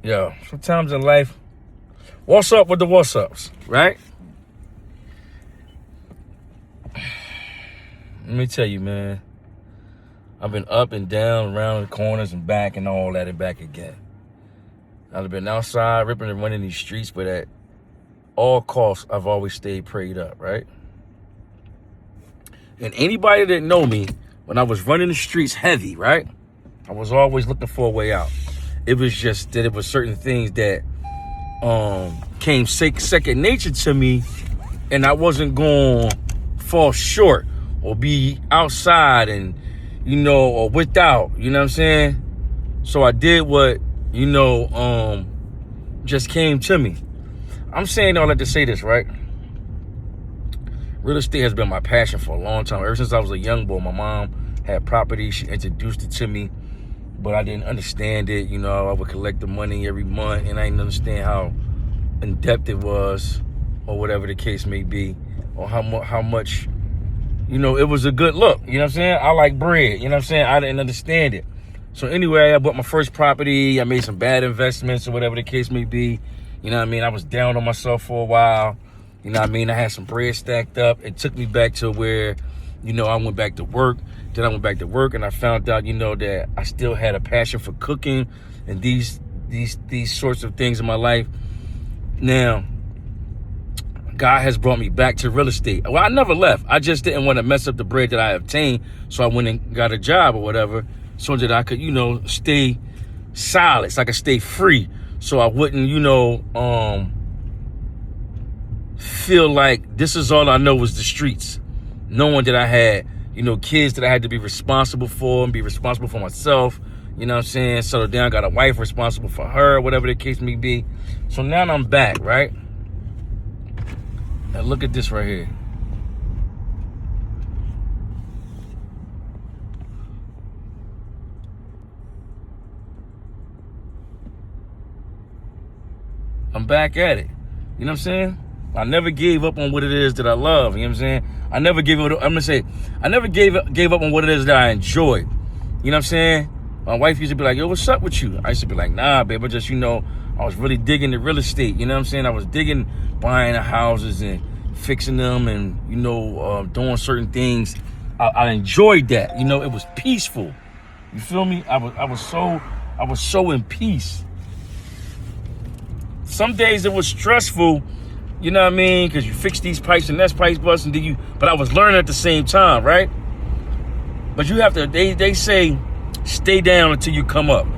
Yo, sometimes in life, what's up with the what's ups, right? Let me tell you, man. I've been up and down, around the corners and back and all that and back again. I've been outside, ripping and running these streets, but at all costs, I've always stayed prayed up, right? And anybody that know me, when I was running the streets heavy, right? I was always looking for a way out. It was just that it was certain things that came second nature to me, and I wasn't going to fall short or be outside and, or without, you know what I'm saying? So I did what, just came to me. I'm saying all that to say this, right? Real estate has been my passion for a long time. Ever since I was a young boy, my mom had property. She introduced it to me, but I didn't understand it. I would collect the money every month, and I didn't understand how in-depth it was, or whatever the case may be, or how much, it was a good look. You know what I'm saying? I like bread. You know what I'm saying? I didn't understand it. So anyway, I bought my first property. I made some bad investments, or whatever the case may be. You know what I mean? I was down on myself for a while. You know what I mean? I had some bread stacked up. It took me back to where, I went back to work. Then I went back to work, and I found out, that I still had a passion for cooking and these sorts of things in my life. Now, God has brought me back to real estate. Well, I never left. I just didn't want to mess up the bread that I obtained, so I went and got a job or whatever, so that I could, stay solid, so I could stay free, so I wouldn't, feel like this is all I know was the streets. Knowing that I had, kids that I had to be responsible for and be responsible for myself. You know what I'm saying? So then I got a wife responsible for her, whatever the case may be. So now I'm back, right? Now look at this right here. I'm back at it. You know what I'm saying? I never gave up on what it is that I love. You know what I'm saying? I never gave up. I never gave up on what it is that I enjoy. You know what I'm saying? My wife used to be like, yo, what's up with you? I used to be like, nah, babe, I just, I was really digging the real estate. You know what I'm saying? I was digging buying the houses and fixing them and, doing certain things. I enjoyed that. It was peaceful. You feel me? I was so in peace. Some days it was stressful. You know what I mean? Because you fix these pipes and that's pipes bust, and but I was learning at the same time, right? But you have to, they say, stay down until you come up.